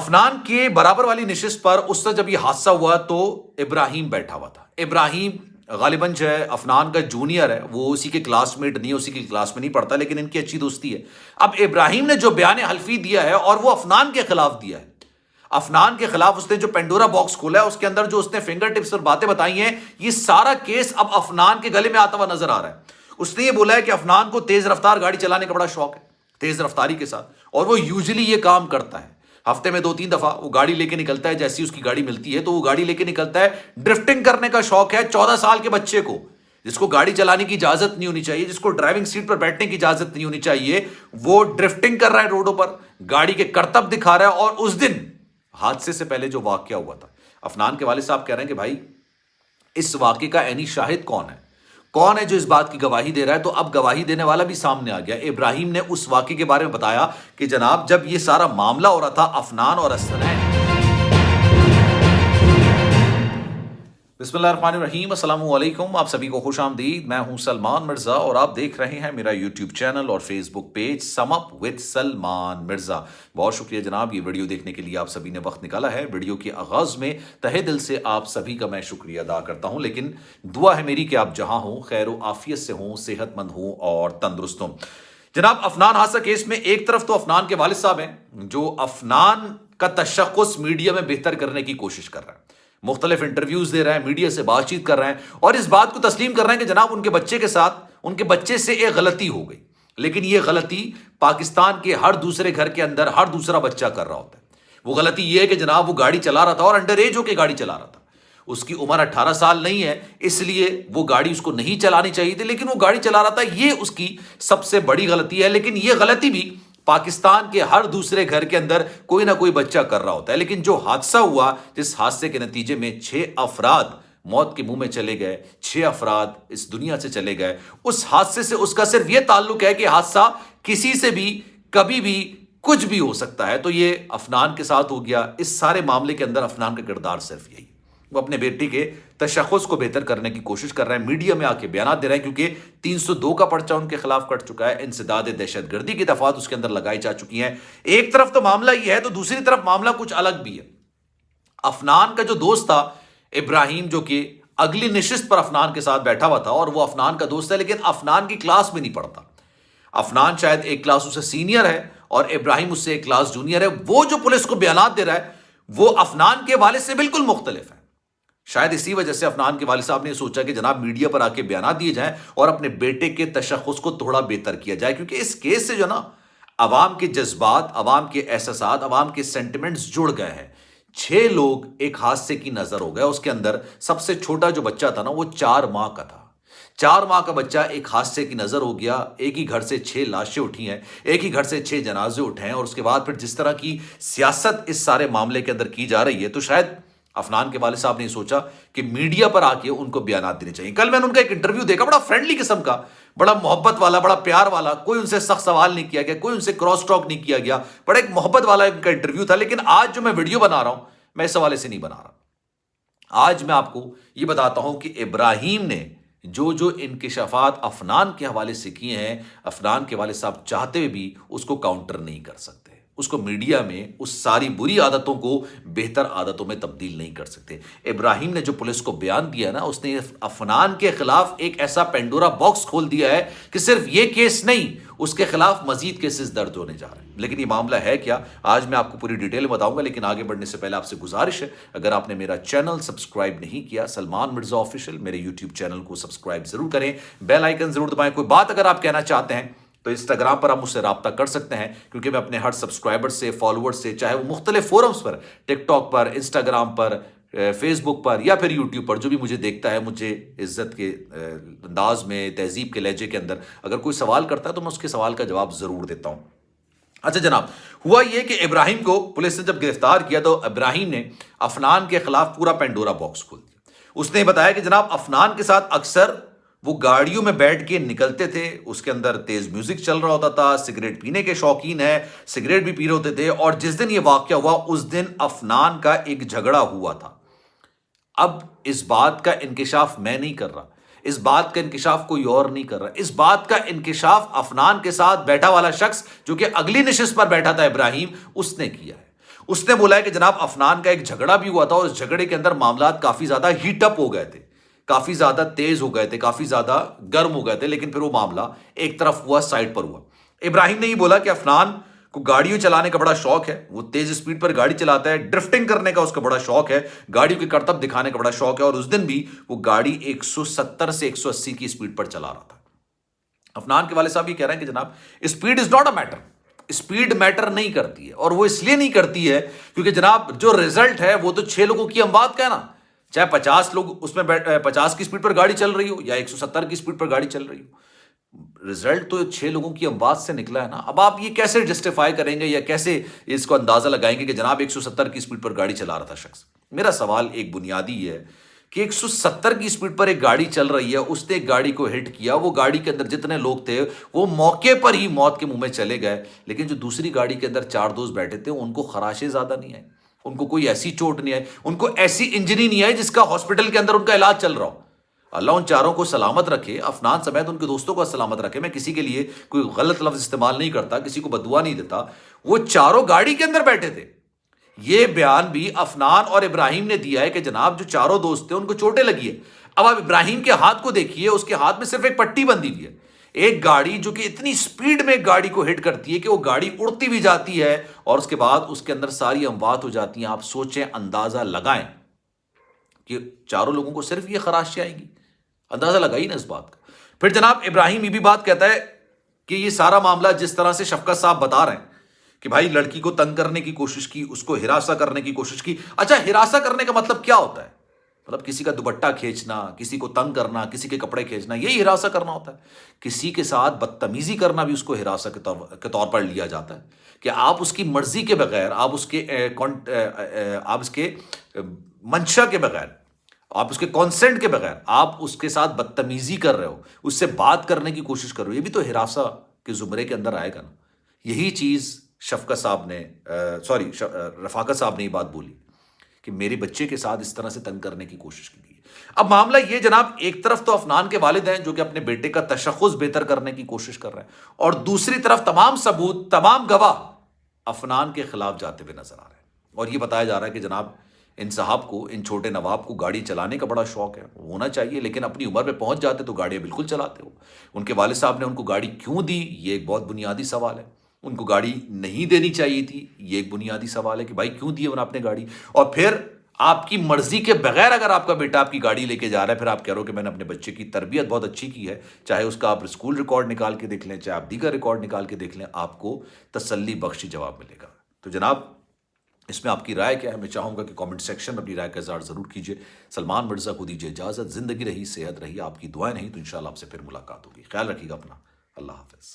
अफनान के बराबर वाली नशिस्त पर उस वक्त जब ये हादसा हुआ तो इब्राहिम बैठा हुआ था। इब्राहिम गालिबन जो है अफनान का जूनियर है, वो उसी के क्लासमेट नहीं है, उसी की क्लास में नहीं पढ़ता, लेकिन इनकी अच्छी दोस्ती है। अब इब्राहिम ने जो बयान हल्फी दिया है और वो अफनान के खिलाफ दिया है। अफनान के खिलाफ उसने जो पेंडोरा बॉक्स खोला है, उसके अंदर जो उसने फिंगर टिप्स पर बातें बताई हैं, ये सारा केस अब अफनान के गले में आता हुआ नजर आ रहा है। उसने ये बोला है कि अफनान को तेज रफ्तार गाड़ी चलाने का बड़ा शौक है, तेज रफ्तारी के साथ, और वो यूजुअली ये काम करता है। हफ्ते में 2-3 दफा वो गाड़ी लेके निकलता है, जैसी उसकी गाड़ी मिलती है तो वो गाड़ी लेके निकलता है। ड्रिफ्टिंग करने का शौक है 14 साल के बच्चे को, जिसको गाड़ी चलाने की इजाजत नहीं होनी चाहिए, जिसको ड्राइविंग सीट पर बैठने की इजाजत नहीं होनी चाहिए, वो ड्रिफ्टिंग कर रहा है रोडों पर, गाड़ी के करतब दिखा रहा है। और उस दिन हादसे से पहले जो वाकया हुआ था, अफनान के वालिद साहब कह रहे हैं कि भाई इस वाकये का ऐनी शाहिद कौन है जो इस बात की गवाही दे रहा है। तो अब गवाही देने वाला भी सामने आ गया। इब्राहिम ने उस वाकये के बारे में बताया कि जनाब जब ये सारा मामला हो रहा था अफनान और हसनैन। बिस्मिल्लाहिर्रहमानिर्रहीम, अस्सलाम वालेकुम, आप सभी को खुश आमदीद। मैं हूं सलमान मिर्ज़ा और आप देख रहे हैं मेरा यूट्यूब चैनल और Facebook page sum up with Salman Mirza. बहुत शुक्रिया जनाब, ये वीडियो देखने के लिए आप सभी ने वक्त निकाला है। वीडियो के आगाज़ में तहे दिल से आप सभी का मैं शुक्रिया अदा करता हूँ, लेकिन दुआ है मेरी कि आप जहाँ हों खैर व आफियत से हों, सेहतमंद हों और तंदुरुस्त हों। जनाब अफनान हादसा केस में एक तरफ तो अफनान के वालिद साहब हैं जो अफनान का तशख्खुस मीडिया में बेहतर करने की कोशिश कर रहे हैं, मुख्तलिफ इंटरव्यूज दे रहे हैं, मीडिया से बातचीत कर रहे हैं और इस बात को तस्लीम कर रहे हैं कि जनाब उनके बच्चे के साथ उनके बच्चे से एक गलती हो गई, लेकिन ये गलती पाकिस्तान के हर दूसरे घर के अंदर हर दूसरा बच्चा कर रहा होता है। वो गलती ये है कि जनाब वो गाड़ी चला रहा था और अंडर एज होकर गाड़ी चला रहा था। उसकी उम्र 18 साल नहीं है, इसलिए वो गाड़ी उसको नहीं चलानी चाहिए थी, लेकिन वो गाड़ी चला रहा था। ये उसकी सबसे बड़ी गलती है। लेकिन ये गलती भी पाकिस्तान के हर दूसरे घर के अंदर कोई ना कोई बच्चा कर रहा होता है। लेकिन जो हादसा हुआ, जिस हादसे के नतीजे में 6 अफराद मौत के मुंह में चले गए, 6 अफराद इस दुनिया से चले गए, उस हादसे से उसका सिर्फ ये ताल्लुक है कि हादसा किसी से भी कभी भी कुछ भी हो सकता है। तो ये अफनान के साथ हो गया। इस सारे मामले के अंदर अफनान का किरदार सिर्फ यही, वो अपने बेटी के तशख़्ख़ुस को बेहतर करने की कोशिश कर रहे हैं, मीडिया में आके बयान दे रहे हैं, क्योंकि 302 का पर्चा उनके खिलाफ कट चुका है, इंसदाद दहशतगर्दी की दफात उसके अंदर लगाई जा चुकी हैं। एक तरफ तो मामला ये है तो दूसरी तरफ मामला कुछ अलग भी है। अफनान का जो दोस्त था इब्राहिम, जो कि अगली नशिस्त पर अफनान के साथ बैठा हुआ था, और वो अफनान का दोस्त है लेकिन अफनान की क्लास में नहीं पढ़ता। अफनान शायद एक क्लास उससे सीनियर है और इब्राहिम उससे एक क्लास जूनियर है। वो जो पुलिस को बयान दे रहा है वो अफनान के वालिद से बिल्कुल मुख्तलिफ है। शायद इसी वजह से अफनान के वालिद साहब ने सोचा कि जनाब मीडिया पर आके बयान दिए जाएं और अपने बेटे के तशख़्ख़ुस को थोड़ा बेहतर किया जाए, क्योंकि इस केस से जो ना अवाम के जज्बात, अवाम के एहसासात, अवाम के सेंटिमेंट्स जुड़ गए हैं। 6 लोग एक हादसे की नजर हो गए। उसके अंदर सबसे छोटा जो बच्चा था ना, वो 4 माह का था। 4 माह का बच्चा एक हादसे की नजर हो गया। एक ही घर से 6 लाशें उठी हैं, एक ही घर से 6 जनाजे उठे हैं, और उसके बाद फिर जिस तरह की सियासत इस सारे मामले के अंदर की जा रही है, तो शायद अफनान के वालिद साहब ने सोचा कि मीडिया पर आके उनको बयान देने चाहिए। कल मैंने उनका एक इंटरव्यू देखा, बड़ा फ्रेंडली किस्म का, बड़ा मोहब्बत वाला, बड़ा प्यार वाला, कोई उनसे सख्त सवाल नहीं किया गया, कोई उनसे क्रॉस टॉक नहीं किया गया, बड़ा एक मोहब्बत वाला उनका इंटरव्यू था। लेकिन आज जो मैं वीडियो बना रहा हूं, मैं इस हवाले से नहीं बना रहा। आज मैं आपको ये बताता हूं कि इब्राहिम ने जो जो इंकिशाफात अफनान के हवाले से किए हैं, अफनान के वालिद साहब चाहते हुए भी उसको काउंटर नहीं कर सकते, उसको मीडिया में उस सारी बुरी आदतों को बेहतर आदतों में तब्दील नहीं कर सकते। इब्राहिम ने जो पुलिस को बयान दिया ना, उसने अफनान के खिलाफ एक ऐसा पेंडोरा बॉक्स खोल दिया है कि सिर्फ ये केस नहीं, उसके खिलाफ मजीद केसेस दर्ज होने जा रहे हैं। लेकिन ये मामला है क्या, आज मैं आपको पूरी डिटेल में बताऊंगा। लेकिन आगे बढ़ने से पहले आपसे गुजारिश है, अगर आपने मेरा चैनल सब्सक्राइब नहीं किया, सलमान मिर्ज़ा ऑफिशियल, मेरे यूट्यूब चैनल को सब्सक्राइब जरूर करें, बेल आइकन जरूर दबाएं। कोई बात अगर आप कहना चाहते हैं तो इंस्टाग्राम पर आप मुझसे रब्ता कर सकते हैं, क्योंकि मैं अपने हर सब्सक्राइबर से, फॉलोअर से, चाहे वो मुख्तलिफ फोरम्स पर, टिकटॉक पर, इंस्टाग्राम पर, फेसबुक पर या फिर यूट्यूब पर, जो भी मुझे देखता है, मुझे इज्जत के अंदाज में, तहजीब के लहजे के अंदर अगर कोई सवाल करता है तो मैं उसके सवाल का जवाब ज़रूर देता हूँ। अच्छा जनाब, हुआ ये कि इब्राहिम को पुलिस ने जब गिरफ्तार किया तो इब्राहिम ने अफनान के खिलाफ पूरा पेंडोरा बॉक्स खोल दिया। उसने बताया कि जनाब अफनान के साथ अक्सर वो गाड़ियों में बैठ के निकलते थे, उसके अंदर तेज म्यूजिक चल रहा होता था, सिगरेट पीने के शौकीन है, सिगरेट भी पी रहे होते थे। और जिस दिन ये वाकया हुआ उस दिन अफनान का एक झगड़ा हुआ था। अब इस बात का इंकिशाफ मैं नहीं कर रहा, इस बात का इंकिशाफ कोई और नहीं कर रहा, इस बात का इंकिशाफ अफनान के साथ बैठा वाला शख्स जो कि अगली नशिस्त पर बैठा था इब्राहिम, उसने किया है। اس نے بولا ہے کہ جناب عفنان کا ایک جھگڑا بھی ہوا تھا اور اس جھگڑے کے اندر معاملات کافی زیادہ ہیٹ اپ ہو گئے تھے، کافی زیادہ تیز ہو گئے تھے، کافی زیادہ گرم ہو گئے تھے، لیکن پھر وہ معاملہ ایک طرف ہوا، سائڈ پر ہوا۔ ابراہیم نے یہ بولا کہ عفنان کو گاڑیوں چلانے کا بڑا شوق ہے، وہ تیز اسپیڈ پر گاڑی چلاتا ہے، ڈرفٹنگ کرنے کا اس کا بڑا شوق ہے، گاڑیوں کے کرتب دکھانے کا بڑا شوق ہے، اور اس دن بھی وہ گاڑی 170 سے 180 کی اسپیڈ پر چلا رہا تھا۔ عفنان کے والد صاحب یہ کہہ رہے ہیں کہ جناب speed is not a meter, speed meter نہیں کرتی ہے، اور وہ اس لیے نہیں کرتی ہے کیونکہ جناب جو ریزلٹ ہے وہ تو 6 لوگوں کی اموات کا ہے نا، چاہے 50 لوگ اس میں 50 کی اسپیڈ پر گاڑی چل رہی ہو یا 170 کی اسپیڈ پر گاڑی چل رہی ہو، ریزلٹ تو 6 لوگوں کی اموات سے نکلا ہے نا۔ اب آپ یہ کیسے جسٹیفائی کریں گے یا کیسے اس کو اندازہ لگائیں گے کہ جناب 170 کی اسپیڈ پر گاڑی چلا رہا تھا شخص؟ میرا سوال ایک بنیادی ہے کہ 170 کی اسپیڈ پر ایک گاڑی چل رہی ہے، اس نے ایک گاڑی کو ہٹ کیا، وہ گاڑی کے اندر جتنے لوگ تھے وہ موقع پر ہی موت کے منہ میں چلے گئے، لیکن جو دوسری گاڑی کے اندر 4 دوست بیٹھے تھے ان کو خراشیں زیادہ نہیں آئی، ان کو کوئی ایسی چوٹ نہیں آئی، ان کو ایسی انجری نہیں آئی جس کا ہاسپٹل کے اندر ان کا علاج چل رہا ہو۔ اللہ ان چاروں کو سلامت رکھے، عفنان سمیت ان کے دوستوں کو سلامت رکھے۔ میں کسی کے لیے کوئی غلط لفظ استعمال نہیں کرتا، کسی کو بددعا نہیں دیتا، وہ چاروں گاڑی کے اندر بیٹھے تھے۔ یہ بیان بھی عفنان اور ابراہیم نے دیا ہے کہ جناب جو چاروں دوست تھے ان کو چوٹیں لگی ہے۔ اب آپ ابراہیم کے ہاتھ کو دیکھیے، اس کے ہاتھ میں صرف ایک پٹی بندھی ہوئی ہے۔ ایک گاڑی جو کہ اتنی سپیڈ میں گاڑی کو ہٹ کرتی ہے کہ وہ گاڑی اڑتی بھی جاتی ہے اور اس کے بعد اس کے اندر ساری اموات ہو جاتی ہیں۔ آپ سوچیں، اندازہ لگائیں کہ چاروں لوگوں کو صرف یہ خراشیں آئیں گی، اندازہ لگائی نا اس بات کا۔ پھر جناب ابراہیم یہ بھی بات کہتا ہے کہ یہ سارا معاملہ جس طرح سے شفقت صاحب بتا رہے ہیں کہ بھائی لڑکی کو تنگ کرنے کی کوشش کی، اس کو ہراساں کرنے کی کوشش کی۔ اچھا، ہراساں کرنے کا مطلب کیا ہوتا ہے؟ مطلب کسی کا دوپٹہ کھینچنا، کسی کو تنگ کرنا، کسی کے کپڑے کھینچنا، یہی ہراساں کرنا ہوتا ہے؟ کسی کے ساتھ بدتمیزی کرنا بھی اس کو ہراساں کے طور پر لیا جاتا ہے کہ آپ اس کی مرضی کے بغیر، آپ اس کے منشا کے بغیر، آپ اس کے کانسنٹ کے بغیر آپ اس کے ساتھ بدتمیزی کر رہے ہو، اس سے بات کرنے کی کوشش کر رہے ہو، یہ بھی تو ہراساں کے زمرے کے اندر آئے گا نا۔ یہی چیز شفقت صاحب نے رفاقت صاحب نے یہ بات بولی کہ میرے بچے کے ساتھ اس طرح سے تنگ کرنے کی کوشش کی گئی۔ اب معاملہ یہ جناب، ایک طرف تو عفنان کے والد ہیں جو کہ اپنے بیٹے کا تشخص بہتر کرنے کی کوشش کر رہے ہیں، اور دوسری طرف تمام ثبوت، تمام گواہ عفنان کے خلاف جاتے ہوئے نظر آ رہے ہیں، اور یہ بتایا جا رہا ہے کہ جناب ان صاحب کو، ان چھوٹے نواب کو گاڑی چلانے کا بڑا شوق ہے، ہونا چاہیے، لیکن اپنی عمر پہ پہنچ جاتے تو گاڑیاں بالکل چلاتے ہو۔ ان کے والد صاحب نے ان کو گاڑی کیوں دی، یہ ایک بہت بنیادی سوال ہے۔ ان کو گاڑی نہیں دینی چاہیے تھی، یہ ایک بنیادی سوال ہے کہ بھائی کیوں دیے انہوں نے اپنے گاڑی، اور پھر آپ کی مرضی کے بغیر اگر آپ کا بیٹا آپ کی گاڑی لے کے جا رہا ہے، پھر آپ کہہ رہے ہو کہ میں نے اپنے بچے کی تربیت بہت اچھی کی ہے، چاہے اس کا آپ اسکول ریکارڈ نکال کے دیکھ لیں، چاہے آپ دیگر ریکارڈ نکال کے دیکھ لیں، آپ کو تسلی بخشی جواب ملے گا۔ تو جناب اس میں آپ کی رائے کیا ہے؟ میں چاہوں گا کہ کامنٹ سیکشن میں اپنی رائے کا اظہار ضرور کیجیے۔ سلمان مرزا کو دیجیے اجازت، زندگی رہی، صحت رہی، آپ کی دعائیں نہیں تو انشاءاللہ آپ سے پھر ملاقات ہوگی۔ خیال رکھیے گا اپنا، اللہ حافظ۔